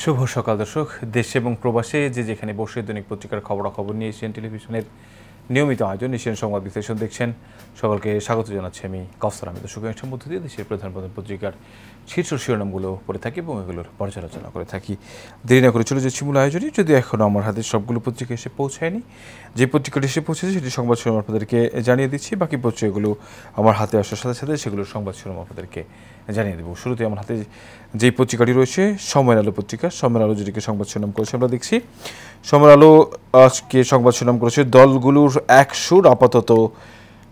শুভ সকাল দর্শক। দেশ এবং প্রবাসে যে যেখানে বসে দৈনিক পত্রিকার খবরাখবর নিয়ে এশিয়ান টেলিভিশনের নিয়মিত আয়োজন এশিয়ান সংবাদ বিশ্লেষণ দেখছেন। সকলকে স্বাগত জানাচ্ছি আমি কাউসার আহমেদ। দর্শক, অনুষ্ঠান মধ্য দিয়ে দেশের প্রধান প্রধান পত্রিকার শীর্ষ শিরোনামগুলো পড়ে থাকি এবং এগুলোর পর্যালোচনা করে থাকি। দেরি না করে চলে যাচ্ছি মূল আয়োজনে। যদি এখনও আমার হাতে সবগুলো পত্রিকা এসে পৌঁছায়নি, যে পত্রিকাটি এসে পৌঁছেছে সেটি সংবাদ শিরোনাম আপনাদেরকে জানিয়ে দিচ্ছি। বাকি পত্রিকাগুলো আমার হাতে আসার সাথে সাথে সেগুলোর সংবাদ শিরোনাম আপনাদেরকে জানিয়ে দেবো। শুরুতে আমার হাতে যেই পত্রিকাটি রয়েছে সময়ের আলো পত্রিকা। সময়ের আলো যেটিকে সংবাদ শিরোনাম করেছে আমরা দেখছি। সময়ের আলো আজকে সংবাদ শিরোনাম করেছে দলগুলোর এক সুর, আপাতত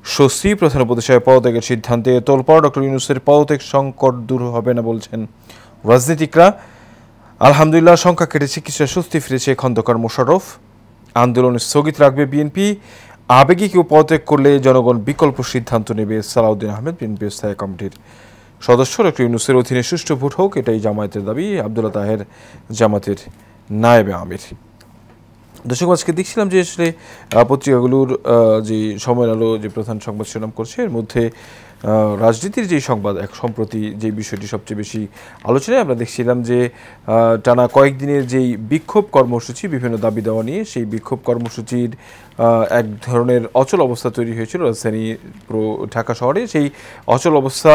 স্বস্তি। প্রধান উপদেষ্টার পদত্যাগের সিদ্ধান্তে তোলপাড়। ডক্টর ইউনূসের পদত্যাগ সংকট দূর হবে না বলছেন রাজনীতিকরা। আলহামদুলিল্লাহ, সংখ্যা কেটেছে, কিছুটা স্বস্তি ফিরেছে খন্দকার মোশাররফ। আন্দোলন স্থগিত রাখবে বিএনপি। আবেগে কেউ পদত্যাগ করলে জনগণ বিকল্প সিদ্ধান্ত নেবে। সালাউদ্দিন আহমেদ, বিএনপি স্থায়ী কমিটির সদস্য। ডক্টর ইউনূসের অধীনে সুষ্ঠু ভোট হোক, এটাই জামায়াতের দাবি। আব্দুল্লাহ তাহের, জামাতের নায়েবে আমির। দর্শক, আজকে দেখছিলাম যে আসলে পত্রিকাগুলোর যে সময়ের আলো যে প্রধান সংবাদ শিরোনাম করছে, এর মধ্যে রাজনীতির যেই সংবাদ এক সম্প্রতি যে বিষয়টি সবচেয়ে বেশি আলোচনায় আমরা দেখছিলাম যে টানা কয়েকদিনের যেই বিক্ষোভ কর্মসূচি, বিভিন্ন দাবি দেওয়া নিয়ে, সেই বিক্ষোভ কর্মসূচির এক ধরনের অচল অবস্থা তৈরি হয়েছিল রাজধানী পুরো ঢাকা শহরে। সেই অচল অবস্থা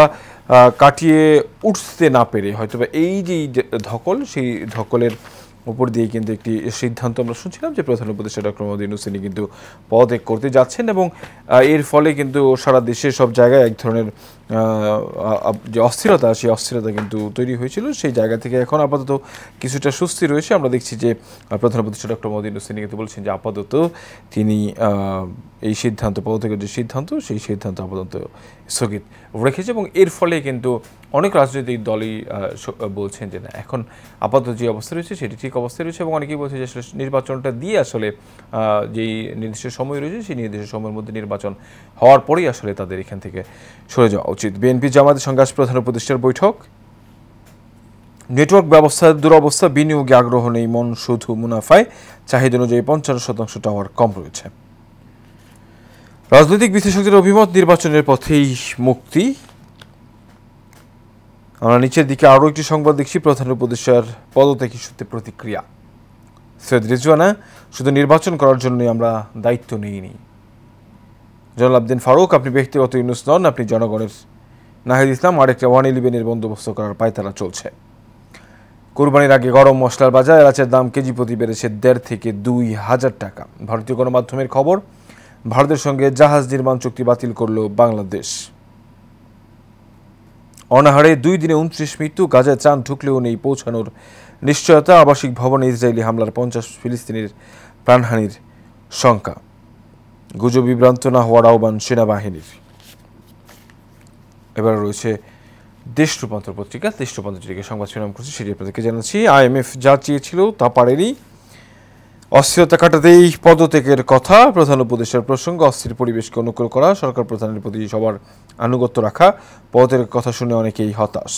কাটিয়ে উঠতে না পেরে হয়তোবা এই যেই ধকল, সেই ধকলের উপর দিয়ে কিন্তু একটি সিদ্ধান্ত আমরা শুনছিলাম যে প্রধান উপদেষ্টা ডক্টর মোহাম্মদ ইউনূস তিনি কিন্তু পদত্যাগ করতে যাচ্ছেন এবং এর ফলে কিন্তু সারা দেশের সব জায়গায় এক ধরনের যে অস্থিরতা, সেই অস্থিরতা কিন্তু তৈরি হয়েছিল। সেই জায়গা থেকে এখন আপাতত কিছুটা স্বস্তি রয়েছে। আমরা দেখছি যে প্রধান উপদেষ্টা ডক্টর মোহাম্মদ ইউনূস তিনি কিন্তু বলছেন যে আপাতত তিনি এই সিদ্ধান্ত, পদত্যাগের যে সিদ্ধান্ত, সেই সিদ্ধান্ত আপাতত স্থগিত রেখেছে এবং এর ফলে কিন্তু অনেক রাজনৈতিক দলই বলছেন যে না, এখন আপাতত যে অবস্থা রয়েছে সেটি ঠিক অবস্থায় রয়েছে এবং অনেকেই বলছে যে আসলে নির্বাচনটা দিয়ে আসলে যেই নির্দিষ্ট সময় রয়েছে সেই নির্দিষ্ট সময়ের মধ্যে নির্বাচন হওয়ার পরেই আসলে তাদের এখান থেকে সরে যাওয়া উচিত। বিএনপি জামায়াতের সঙ্গে আজ প্রধান উপদেষ্টার বৈঠক। নেটওয়ার্ক ব্যবস্থার দুরবস্থা, বিনিয়োগে আগ্রহ নেই, মন শুধু মুনাফায়। চাহিদা অনুযায়ী ৫৫% টাওয়ার কম রয়েছে। রাজনৈতিক বিশ্লেষকদের অভিমত, নির্বাচনের পথেই মুক্তি। আমরা নিচের দিকে আরও একটি সংবাদ দেখছি, প্রধান উপদেষ্টার পদত্যাগ ইস্যুতে প্রতিক্রিয়া। সৈয়দ রিজওয়ানা, শুধু নির্বাচন করার জন্যই আমরা দায়িত্ব নিইনি। জনাল আবদিন ফারুক, আপনি ব্যক্তিগত ইউনূস নন, আপনি জনগণের। নাহিদ ইসলাম, আরেকটা 111 বন্দোবস্ত করার পায়তারা চলছে। কোরবানির আগে গরম মশলার বাজার, এলাচের দাম কেজি প্রতি বেড়েছে ১,৫০০ থেকে ২,০০০ টাকা। ভারতীয় গণমাধ্যমের খবর, ভারতের সঙ্গে জাহাজ নির্মাণ চুক্তি বাতিল করল বাংলাদেশ। অনাহারে ২ দিনে ২৯ মৃত্যু, গাজায় ত্রাণ ঢুকলেও নেই পৌঁছানোর নিশ্চয়তা। আবাসিক ভবনে ইসরায়েলি হামলার ৫০ ফিলিস্তিনির প্রাণহানির শঙ্কা। গুজব বিভ্রান্ত না হওয়ার আহ্বান সেনাবাহিনীর। এবার রয়েছে দেশ রূপান্তর পত্রিকা। দেশ রূপান্তর পত্রিকা সংবাদ শিরোনাম করছে, সেটি আপনাদেরকে জানাচ্ছি। IMF যা চেয়েছিল তা পারেনি, অস্থিরতা কাটাতেই পদত্যাগের কথা। প্রধান উপদেষ্টার প্রসঙ্গ, অস্থির পরিবেশকে অনুকূল করা, সরকার প্রধানের প্রতি সবার আনুগত্য রাখা। পদত্যাগের কথা শুনে অনেকেই হতাশ।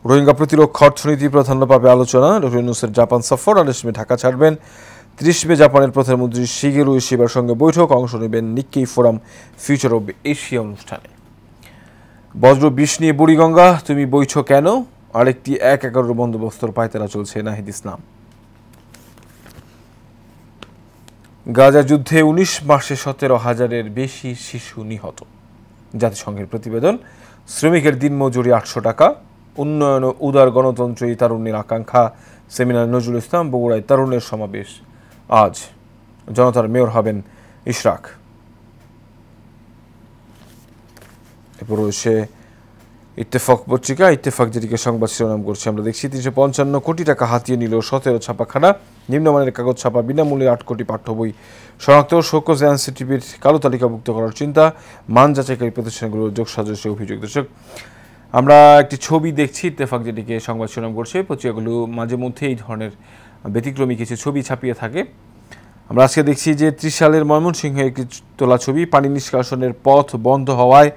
রোহিঙ্গা প্রতিরক্ষা অর্থনীতি প্রাধান্য পাবে আলোচনা। ডক্টর ইউনূসের জাপান সফর, ২৮ মে ঢাকা ছাড়বেন। ৩০ মে জাপানের প্রধানমন্ত্রী শিগেরু ইশিবার সঙ্গে বৈঠক, অংশ নেবেন Nikkei forum future of Asia অনুষ্ঠানে। বজ্র বিষ নিয়ে বুড়িগঙ্গা, তুমি বইছ কেন, আরেকটি ১/১১ বন্দোবস্তর পায়তারা চলছে। নাহিদ ইসলাম, গাজা যুদ্ধে ১৯ মাসে ১৭,০০০-এর বেশি শিশু নিহত। জাতিসংঘের প্রতিবেদন, শ্রমিকের দিনমজুরি ৮০০ টাকা। উন্নয়ন ও উদার গণতন্ত্রই তারুণ্যের আকাঙ্ক্ষা। সেমিনার নজরুল ইসলাম, বগুড়ায় তারুণ্যের সমাবেশ আজ। জনতার মেয়র হবেন ইশরাক। এরপর রয়েছে ইত্তেফাক পত্রিকা। ইত্তেফাক যেটিকে সংবাদ শিরোনাম করছে আমরা দেখছি, ৩৫৫ কোটি টাকা হাতিয়ে নিল ১৭ ছাপাখানা। নিম্নমানের কাগজ ছাপা, বিনামূল্যে ৮ কোটি পাঠ্য বই শনাক্ত। শোকজ এনসিটিভির কালো তালিকাভুক্ত করার চিন্তা। মান যাচাইকারী প্রতিষ্ঠানগুলোর যোগসাজশের অভিযোগ। দর্শক, আমরা একটি ছবি দেখছি, ইত্তেফাক যেটিকে সংবাদ শিরোনাম করছে। পত্রিকাগুলো মাঝে মধ্যে এই ধরনের ব্যতিক্রমী কিছু ছবি ছাপিয়ে থাকে। আমরা আজকে দেখছি যে ৩০ সালের ময়মনসিংহে একটি তোলা ছবি। পানি নিষ্কাশনের পথ বন্ধ হওয়ায়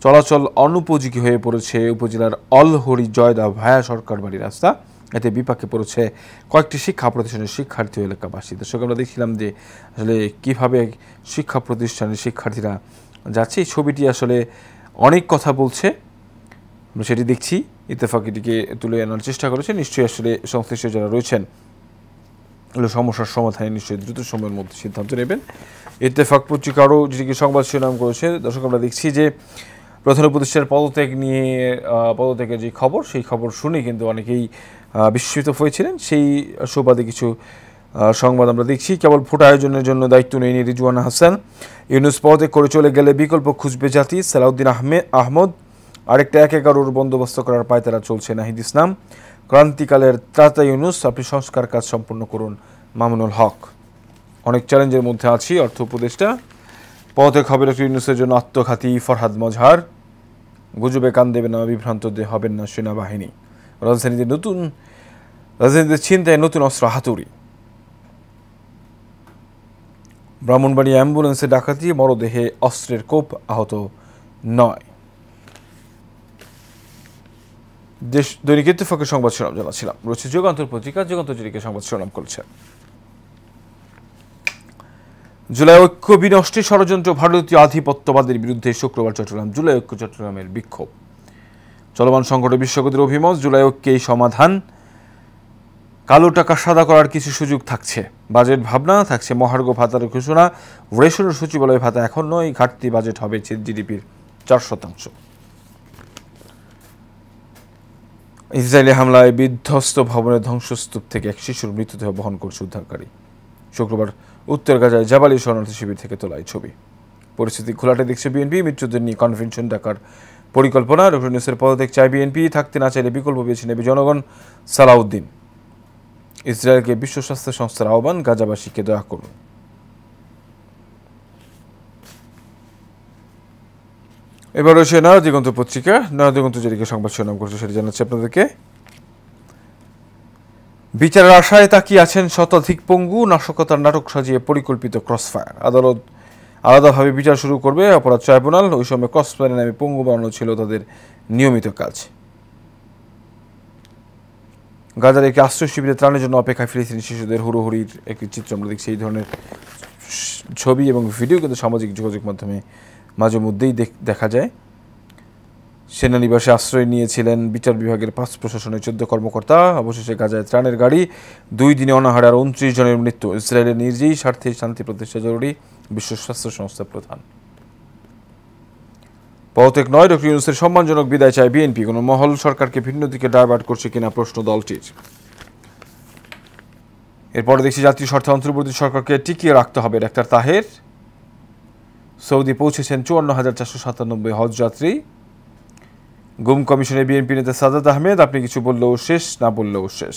চলাচল অনুপযোগী হয়ে পড়েছে উপজেলার অলহরি জয়দা ভায়া সরকার বাড়ি রাস্তা। এতে বিপাকে পড়েছে কয়েকটি শিক্ষা প্রতিষ্ঠানের শিক্ষার্থী ও এলাকাবাসী। দর্শক, আমরা দেখছিলাম যে আসলে কীভাবে শিক্ষা প্রতিষ্ঠানের শিক্ষার্থীরা যাচ্ছে। এই ছবিটি আসলে অনেক কথা বলছে, আমরা সেটি দেখছি। ইত্তেফাক এটিকে তুলে আনার চেষ্টা করেছে। নিশ্চয়ই আসলে সংশ্লিষ্ট যারা রয়েছেন সমস্যার সমাধানে নিশ্চয়ই দ্রুত সময়ের মধ্যে সিদ্ধান্ত নেবেন। ইত্তেফাক পত্রিকা আরও যেটিকে সংবাদ শিরোনাম করেছে, দর্শক আমরা দেখছি যে প্রধান উপদেষ্টার পদত্যাগের যে খবর, সেই খবর শুনে কিন্তু অনেকেই বিস্মিত হয়েছিলেন। সেই সুবাদে কিছু সংবাদ আমরা দেখছি। কেবল ভোট আয়োজনের জন্য দায়িত্ব নেয়নি রিজওয়ানা হাসান। ইউনূস পদত্যাগ করে চলে গেলে বিকল্প খুঁজবে জাতি। সালাউদ্দিন আহমদ। আরেকটা ১/১১ বন্দোবস্ত করার পায়তারা চলছে নাহিদ ইসলাম। ক্রান্তিকালের ত্রাতা ইউনূস, আপনি সংস্কার কাজ সম্পন্ন করুন মামুনুল হক। অনেক চ্যালেঞ্জের মধ্যে আছি অর্থ উপদেষ্টা। পদত্যাগ হবে ডক্টর ইউনূসের জন্য আত্মঘাতী ফরহাদ মজহার। গুজবে কান দেবে না, বিভ্রান্ত হবেন না সেনাবাহিনী। রাজধানীতে ছিনতাই নতুন অস্ত্র হাতুড়ি। ব্রাহ্মণবাড়িয়া অ্যাম্বুলেন্সে ডাকাতি, মরদেহে অস্ত্রের কোপ, আহত ৯। দেশ দৈনিক ইত্তেফাকের সংবাদ শিরোনাম জানাচ্ছিলাম। রয়েছে যুগান্তর পত্রিকা, যুগান্তর জেরিকে সংবাদ শিরোনাম করেছে। জুলাই ঐক্য বিনষ্টে ষড়যন্ত্র, ভারতীয় আধিপত্যবাদের বিরুদ্ধে শুক্রবার চট্টগ্রাম জুলাই ঐক্য চট্টগ্রামের বিক্ষোভ। চলমান সংকটে বিশ্বকবির অভিমত, জুলাই ঐক্যেই সমাধান। কালো টাকা সাদা করার কিছু সুযোগ থাকছে। বাজেট ভাবনা থাকছে, মহার্ঘ ভাতার ঘোষণা। রেশন সচিবালয় ভাতা এখন নয়, ঘাটতি বাজেট হবে জিডিপির 4%। ইসরায়েলি হামলায় বিধ্বস্ত ভবনের ধ্বংসস্তূপ থেকে এক শিশুর মৃতদেহ বহন করছে উদ্ধারকারী। শুক্রবার উত্তর গাজায় জাবালি শরণার্থী শিবির থেকে তোলা ছবি। পরিস্থিতি ঘোলাটে দেখছে বিএনপি। মৃত্যুদের নিয়ে কনভেনশন ডাকার পরিকল্পনা। ডক্টর ইউনূসের পদত্যাগ চায় বিএনপি। থাকতে না চাইলে বিকল্প বেছে নেবে জনগণ। সালাউদ্দিন। ইসরায়েলকে বিশ্ব স্বাস্থ্য সংস্থার আহ্বান, গাজাবাসীকে দয়া করুন। এবার রয়েছে নয়া দিগন্ত পত্রিকা। নয়া দিগন্ত যেদিকে সংবাদ শিরোনাম করছে সেটা জানাচ্ছি আপনাদেরকে। বিচারের আশায় তাকিয়ে আছেন শতাধিক পঙ্গু। নাশকতার নাটক সাজিয়ে পরিকল্পিত ক্রসফায়ার। আদালত আলাদাভাবে বিচার শুরু করবে অপরাধ ট্রাইব্যুনাল। ওই সময় ক্রসফায়ারের নামে পঙ্গু বানানো ছিল তাদের নিয়মিত কাজ। গাজার একটি আশ্রয় শিবিরে ত্রাণের জন্য অপেক্ষায় ফিলিস্তিনি শিশুদের হুড়োহুড়ির একটি চিত্র আমরা দেখছি। এই ধরনের ছবি এবং ভিডিও কিন্তু সামাজিক যোগাযোগ মাধ্যমে মাঝে মধ্যেই দেখা যায়। সেনানিবাসে আশ্রয় নিয়েছিলেন বিচার বিভাগের 5 প্রশাসনের 14 কর্মকর্তা। অবশেষে গাজায় ত্রাণের গাড়ি। 2 দিনে অনাহারে আর 29 জনের মৃত্যু। ইসরায়েলের নির্জয়ী স্বার্থে শান্তি প্রতিষ্ঠা জরুরি, বিশ্ব স্বাস্থ্য সংস্থার প্রধান। পদত্যাগ নয়, ডক্টর ইউনূসের সম্মানজনক বিদায় চায় বিএনপি। কোনো মহল সরকারকে ভিন্ন দিকে ডাইভার্ট করছে কিনা প্রশ্ন দলটির। এরপরে দেখছি জাতীয় স্বার্থে অন্তর্বর্তী সরকারকে টিকিয়ে রাখতে হবে। ডাক্তার তাহের। সৌদি পৌঁছেছেন 54,497 হজ যাত্রী। গুম কমিশনে বিএনপি নেতা সাদাত আহমেদ, আপনি কিছু বললেও শেষ, না বললেও শেষ।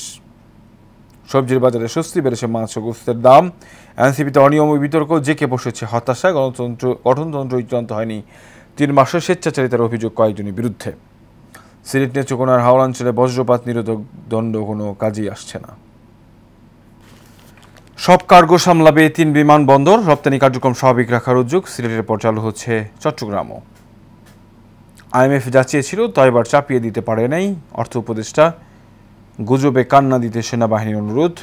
সবজির বাজারে স্বস্তি, বেড়েছে মাছ ও গোস্তের দাম। এনসিপিতে অনিয়ম ও বিতর্ক, জেকে বসেছে হতাশা। গঠনতন্ত্র চূড়ান্ত হয়নি 3 মাসে, স্বেচ্ছাচারিতার অভিযোগ কয়েকজনের বিরুদ্ধে। সিলেট নেত্রকোনার হাওড়াঞ্চলে বজ্রপাত নিরোধক দণ্ড কোনো কাজেই আসছে না। সব কার্গো সামলাবে 3 বিমানবন্দর। রপ্তানি কার্যক্রম স্বাভাবিক রাখার উদ্যোগ। সিলেটের পর চালু হচ্ছে চট্টগ্রামও। আইএমএফ যাচিয়েছিল, তাই এবার চাপিয়ে দিতে পারে নাই অর্থ উপদেষ্টা। গুজবে কান্না দিতে সেনাবাহিনীর অনুরোধ।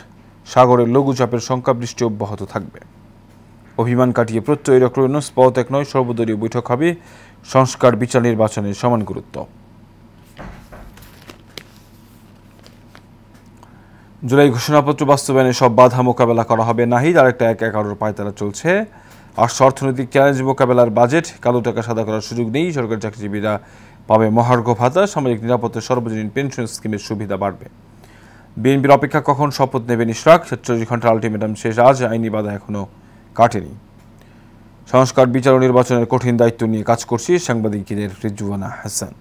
সাগরের লঘুচাপের সংখ্যাবৃষ্টি অব্যাহত থাকবে। অভিমান কাটিয়ে প্রত্যয় ডক্টর ইউনূস, পদত্যাগ নয়, সর্বদলীয় বৈঠক হবে। সংস্কার, বিচার, নির্বাচনের সমান গুরুত্ব। জুলাই ঘোষণাপত্র বাস্তবায়নে সব বাধা মোকাবেলা করা হবে নাহিদ। আরেকটা 1/11 পায়তারা চলছে। আর অর্থনৈতিক চ্যালেঞ্জ মোকাবেলার বাজেট। কালো টাকা সাদা করার সুযোগ নেই। সরকারি চাকরিজীবীরা পাবে মহার্ঘ ভাতা। সামাজিক নিরাপত্তা, সর্বজনীন পেনশন স্কিমের সুবিধা বাড়বে। বিএনপির অপেক্ষা কখন শপথ নেবেন ইশরাক। 47 ঘন্টার আলটিমেটাম শেষ আজ, আইনি বাধা এখনও কাটেনি। সংস্কার, বিচার ও নির্বাচনের কঠিন দায়িত্ব নিয়ে কাজ করছি, সাংবাদিকদের রিজওয়ানা হাসান।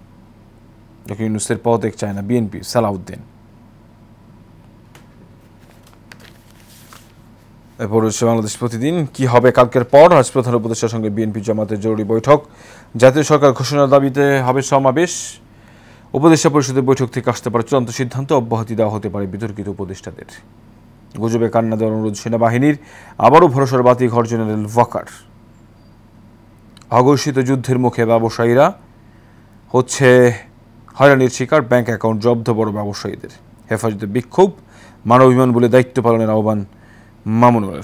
ডক্টর ইউনূসের পদত্যাগ চায় না বিএনপি, সালাউদ্দিন। এরপর হচ্ছে বাংলাদেশ প্রতিদিন। কি হবে কালকের পর? আজ প্রধান উপদেষ্টার সঙ্গে বিএনপি জামাতের জরুরি বৈঠক। জাতীয় সরকার ঘোষণার দাবিতে হবে সমাবেশ। উপদেষ্টা পরিষদের বৈঠক থেকে আসতে পারে চূড়ান্ত সিদ্ধান্ত। অব্যাহতি দেওয়া হতে পারে বিতর্কিত উপদেষ্টাদের। গুজবে কান্না দেওয়ার অনুরোধ সেনাবাহিনীর। আবারও ভরসার বাতি ঘর জেনারেল ওয়াকার। অঘোষিত যুদ্ধের মুখে ব্যবসায়ীরা হচ্ছে হয়রানির শিকার। ব্যাংক অ্যাকাউন্ট জব্দ বড় ব্যবসায়ীদের। হেফাজতে বিক্ষোভ, মানবাভিমান বলে দায়িত্ব পালনের আহ্বান মামুনুল।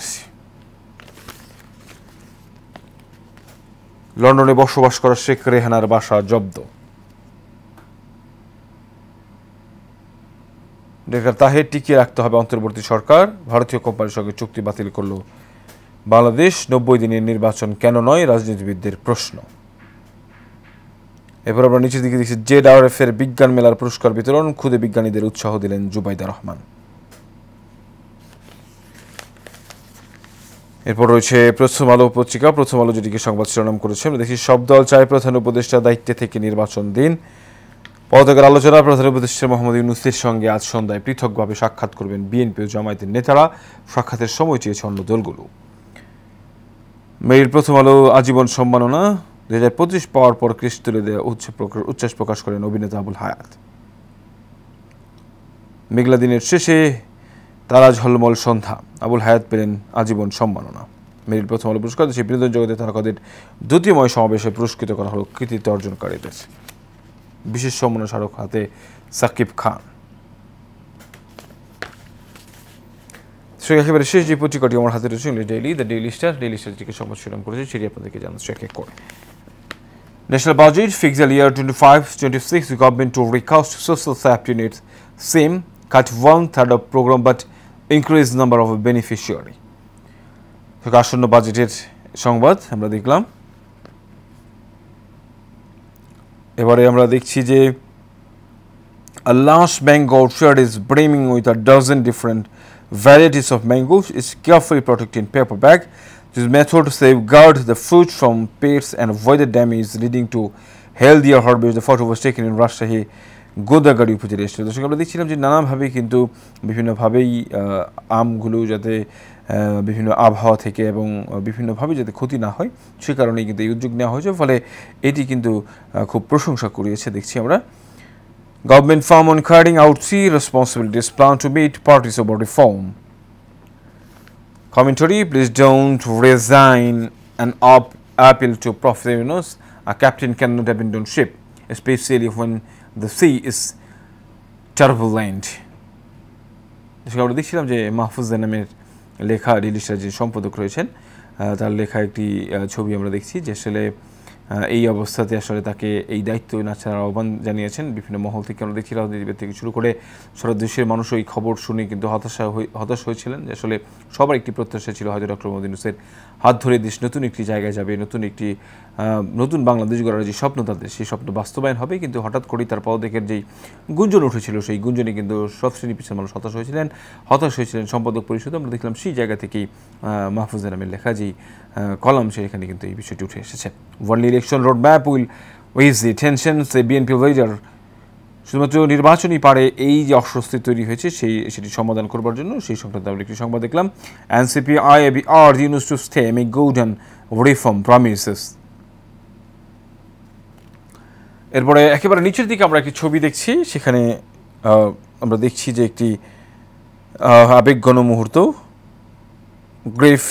লন্ডনে বসবাস করা শেখ রেহানার বাসা জব্দ। ডক্টর তাহের টিকিয়ে রাখতে হবে অন্তর্বর্তী সরকার, ভারতীয় কোম্পানির সঙ্গে চুক্তি বাতিল করল বাংলাদেশ, 90 দিনের নির্বাচন কেন নয় রাজনীতিবিদদের প্রশ্ন। এরপর আমরা নিচের দিকে দেখছি JRF এর বিজ্ঞান মেলার পুরস্কার বিতরণ, ক্ষুদে বিজ্ঞানীদের উৎসাহ দিলেন জুবাইদা রহমান। এরপর রয়েছে প্রথম আলো পত্রিকা, প্রথম আলো যেটিকে সংবাদ শিরোনাম করেছে, আমরা দেখি সব দল চায় প্রধান উপদেষ্টা দায়িত্বে থেকে নির্বাচন দিন। পদত্যাগের আলোচনা, প্রধান উপদেষ্টা মোহাম্মদ ইউনূসের সঙ্গে আজ সন্ধ্যায় পৃথকভাবে সাক্ষাৎ করবেন বিএনপি ও জামায়াতের নেতারা, সাক্ষাতের সময় চেয়েছে অন্য দলগুলো। মেরিল প্রথম আলো আজীবন সম্মাননা, 2025 পাওয়ার পর ক্রেস্ট তুলে দেওয়া উচ্ছ্বাস প্রকাশ করেন অভিনেতা আবুল হায়াত। মেঘলা দিনের শেষে তারা ঝলমল সন্ধ্যা, আবুল হায়াত পেলেন আজীবন সম্মাননা। মেরিল প্রথম আলো পুরস্কার দেশে বিনোদন জগতে তারকাদের দ্বিতীয়ময় সমাবেশে পুরস্কৃত করা হলো কৃতিত্ব অর্জনকারীদের। বিশেষ সম্মাননা স্মারক হাতে সাকিব খান। একেবারে শেষ যে পত্রিকাটি আমার হাতে রয়েছে দ্য ডেইলি স্টার যেটিকে সংবাদ শিরোনাম করেছে সেটি আপনাদেরকে জানাচ্ছি এক এক করে। National budget fiscal year 25-26, the government to recast social safety nets, same cut 1/3 of program but increase number of beneficiary. আসন্ন বাজেটের সংবাদ আমরা দেখলাম। এবারে আমরা দেখছি যে a lush mango orchard is brimming with a dozen different varieties of mangoes is carefully protected in paper bag. This method safeguards the fruit from pests and avoided damage, leading to healthier harvest. The photo was taken in Rajshahi Godagari উপজেলা এসেছিল। দর্শক আমরা দেখছিলাম যে নানাভাবেই কিন্তু বিভিন্নভাবেই আমগুলো যাতে বিভিন্ন আবহাওয়া থেকে এবং বিভিন্নভাবে যাতে ক্ষতি না হয় সে কারণেই কিন্তু এই উদ্যোগ নেওয়া হয়েছে, ফলে এটি কিন্তু খুব প্রশংসা কুড়িয়েছে। দেখছি আমরা government farm on carrying out key responsibilities plan to meet parties about reform. Commentary, please don't resign an appeal to Prophet Yunus. A captain cannot abandon ship, especially when the sea is turbulent. আমরা দেখছিলাম যে মাহফুজ নামের লেখা রিলিস্টার যে সম্পাদক রয়েছেন তার লেখা একটি ছবি আমরা দেখছি যে আসলে এই অবস্থাতে আসলে তাকে এই দায়িত্ব না ছাড়ার আহ্বান জানিয়েছেন বিভিন্ন মহল থেকে। আমরা দেখছি রাজনীতিবিদ থেকে শুরু করে সারা দেশের মানুষ এই খবর শুনে কিন্তু হতাশ হয়েছিলেন যে আসলে সবার একটি প্রত্যাশা ছিল হয়তো ডক্টর মোহাম্মদ ইউনূসের হাত ধরে দেশ নতুন একটি জায়গায় যাবে, নতুন বাংলাদেশ গড়ার যে স্বপ্ন তাদের সেই স্বপ্ন বাস্তবায়ন হবে। কিন্তু হঠাৎ করেই তার পদত্যাগের যেই গুঞ্জন উঠেছিল সেই গুঞ্জনে কিন্তু সব শ্রেণী পিছনের মানুষ হতাশ হয়েছিলেন সম্পাদক পরিষদ। আমরা দেখলাম সেই জায়গা থেকেই মাহফুজ নামের লেখা যেই কলাম সেখানে কিন্তু এই বিষয়টি উঠে এসেছে। Only election road map will ease the tension, says BNP leader. শুধুমাত্র নির্বাচনী পারে এই যে অস্বস্তি তৈরি হয়েছে সেটি সমাধান করবার জন্য সেই সংক্রান্ত আমরা একটি সংবাদ দেখলাম। এনসিপি আইএবি আর Yunus to stay make good and reform promises. এরপরে একেবারে নিচের দিকে আমরা একটি ছবি দেখছি, সেখানে আমরা দেখছি যে একটি আবেগঘন মুহূর্ত। Grief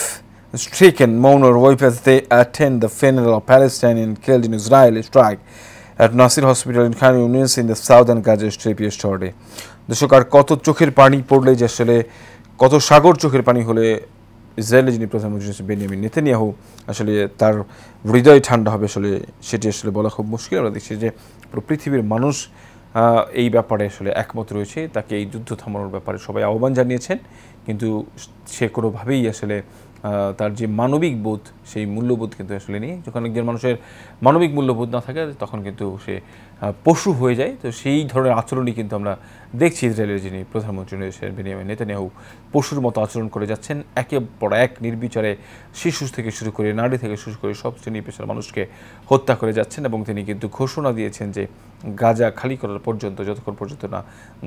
stricken mourner weep as they attend the funeral of Palestinian killed in Israeli strike at Nasir Hospital in Khan Yunis in the southern Gaza Strip yesterday. দর্শক আর কত চোখের পানি পড়লে যে আসলে কত সাগর চোখের পানি হলে ইসরায়েলের যিনি প্রধানমন্ত্রী বেনিয়ামিন নেতানিয়াহু আসলে তার হৃদয় ঠান্ডা হবে আসলে সেটি আসলে বলা খুব মুশকিল। আমরা দেখছি যে পুরো পৃথিবীর মানুষ এই ব্যাপারে আসলে একমত রয়েছে, তাকে এই যুদ্ধ থামানোর ব্যাপারে সবাই আহ্বান জানিয়েছেন, কিন্তু সে কোনোভাবেই আসলে তার যে মানবিক বোধ সেই মূল্যবোধ কিন্তু আসলে নেই। যখন একজন মানুষের মানবিক মূল্যবোধ না থাকে তখন কিন্তু সে পশু হয়ে যায়। তো সেই ধরনের আচরণই কিন্তু আমরা দেখছি ইসরায়েলের যিনি প্রধানমন্ত্রী রয়েছেন বেনিয়ামিন নেতানিয়াহু পশুর মতো আচরণ করে যাচ্ছেন, একের পর এক নির্বিচারে শিশু থেকে শুরু করে নারী থেকে শুরু করে সব শ্রেণী পেশার মানুষকে হত্যা করে যাচ্ছেন। এবং তিনি কিন্তু ঘোষণা দিয়েছেন যে গাজা খালি করার পর্যন্ত, যতক্ষণ পর্যন্ত না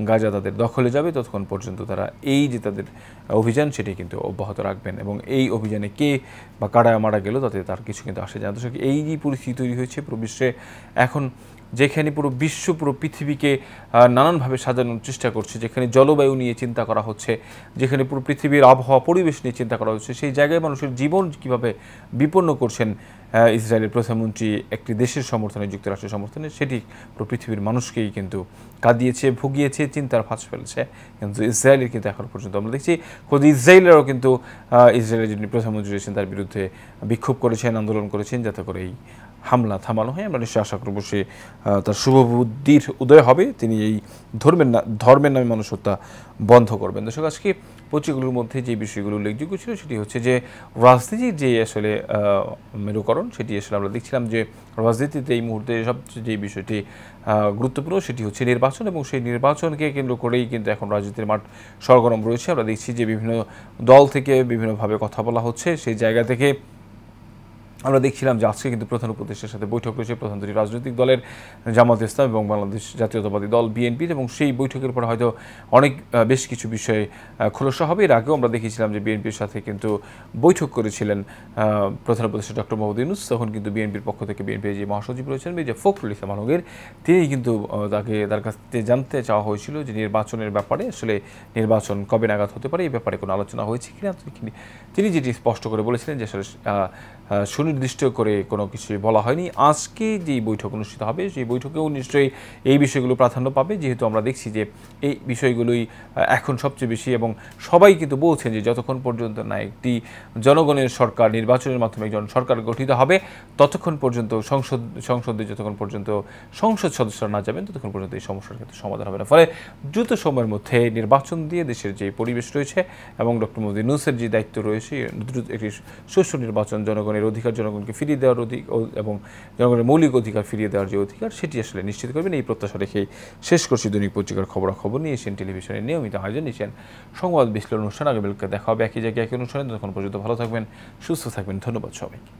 গাজা তাদের দখলে যাবে ততক্ষণ পর্যন্ত তারা এই যে তাদের অভিযান সেটি কিন্তু অব্যাহত রাখবেন। এবং এই অভিযানে কে বা কারা মারা গেল তাতে তার কিছু কিন্তু আসে যায়। দর্শক এই যে পরিস্থিতি তৈরি হয়েছে পুরো বিশ্বে এখন, যেখানে পুরো বিশ্ব পুরো পৃথিবীকে নানানভাবে সাজানোর চেষ্টা করছে, যেখানে জলবায়ু নিয়ে চিন্তা করা হচ্ছে, যেখানে পুরো পৃথিবীর আবহাওয়া পরিবেশ নিয়ে চিন্তা করা হচ্ছে, সেই জায়গায় মানুষের জীবন কীভাবে বিপন্ন করছেন ইসরায়েলের প্রধানমন্ত্রী একটি দেশের সমর্থনে, যুক্তরাষ্ট্রের সমর্থনে, সেটি পুরো পৃথিবীর মানুষকেই কিন্তু কাঁদিয়েছে, ভুগিয়েছে, চিন্তার ফাঁস ফেলেছে। কিন্তু ইসরায়েলের কিন্তু এখন পর্যন্ত আমরা দেখছি খোদ ইসরায়েলেরও কিন্তু ইসরায়েলের যিনি প্রধানমন্ত্রী রয়েছেন তার বিরুদ্ধে বিক্ষোভ করেছেন, আন্দোলন করেছেন, যাতে করে এই হামলা থামানো হয়। আমরা নিশ্চয়ই আশা করব সে তার শুভবুদ্ধির উদয় হবে, তিনি এই ধর্মের নামে মানুষ হত্যা বন্ধ করবেন। দর্শক, আজকে পত্রিকাগুলোর মধ্যে যে বিষয়গুলো উল্লেখযোগ্য ছিল সেটি হচ্ছে যে রাজনীতির যে আসলে মেরুকরণ, সেটি আসলে আমরা দেখছিলাম যে রাজনীতিতে এই মুহূর্তে সবচেয়ে যে বিষয়টি গুরুত্বপূর্ণ সেটি হচ্ছে নির্বাচন, এবং সেই নির্বাচনকে কেন্দ্র করেই কিন্তু এখন রাজনীতির মাঠ সরগরম রয়েছে। আমরা দেখছি যে বিভিন্ন দল থেকে বিভিন্নভাবে কথা বলা হচ্ছে। সেই জায়গা থেকে আমরা দেখছিলাম যে আজকে কিন্তু প্রধান উপদেষ্টার সাথে বৈঠক রয়েছে প্রধান দুটি রাজনৈতিক দলের, জামাত ইসলাম এবং বাংলাদেশ জাতীয়তাবাদী দল বিএনপির, এবং সেই বৈঠকের পর হয়তো অনেক বেশ কিছু বিষয়ে খোলসা হবে। এর আগেও আমরা দেখেছিলাম যে বিএনপির সাথে কিন্তু বৈঠক করেছিলেন প্রধান উপদেষ্টা ডক্টর মোহাম্মদ ইউনূস। তখন কিন্তু বিএনপির পক্ষ থেকে বিএনপির যে মহাসচিব রয়েছেন যে ফখরুল ইসলাম আলমগীর, তিনি কিন্তু তার কাছ থেকে জানতে চাওয়া হয়েছিল যে নির্বাচনের ব্যাপারে আসলে নির্বাচন কবে নাগাদ হতে পারে, এই ব্যাপারে কোনো আলোচনা হয়েছে কিনা। তিনি যেটি স্পষ্ট করে বলেছিলেন যে আসলে সুনির্দিষ্ট করে কোনো কিছু বলা হয়নি। আজকে যে বৈঠক অনুষ্ঠিত হবে সেই বৈঠকেও নিশ্চয়ই এই বিষয়গুলো প্রাধান্য পাবে, যেহেতু আমরা দেখছি যে এই বিষয়গুলোই এখন সবচেয়ে বেশি, এবং সবাই কিন্তু বলছেন যে যতক্ষণ পর্যন্ত না একটি জনগণের সরকার নির্বাচনের মাধ্যমে একজন সরকার গঠিত হবে, ততক্ষণ পর্যন্ত সংসদে যতক্ষণ পর্যন্ত সংসদ সদস্যরা না যাবেন ততক্ষণ পর্যন্ত এই সমস্যার ক্ষেত্রে সমাধান হবে না। ফলে দ্রুত সময়ের মধ্যে নির্বাচন দিয়ে দেশের যে পরিবেশ রয়েছে এবং ডক্টর মোহাম্মদ ইউনূসের যে দায়িত্ব রয়েছে, দ্রুত একটি সুষ্ঠু নির্বাচন, জনগণের অধিকার জনগণকে ফিরিয়ে দেওয়ার এবং জনগণের মৌলিক অধিকার ফিরিয়ে দেওয়ার যে অধিকার, সেটি আসলে নিশ্চিত করবেন। এই প্রত্যাশা রেখেই শেষ করছি দৈনিক পত্রিকার খবরাখবর নিয়ে এশিয়ান টেলিভিশনের নিয়মিত আয়োজন এশিয়ান সংবাদ বিশ্লেষণ অনুষ্ঠান। আগামীকালকে দেখা হবে একই জায়গায় একই অনুষ্ঠানে। তখন পর্যন্ত ভালো থাকবেন, সুস্থ থাকবেন। ধন্যবাদ সবাইকে।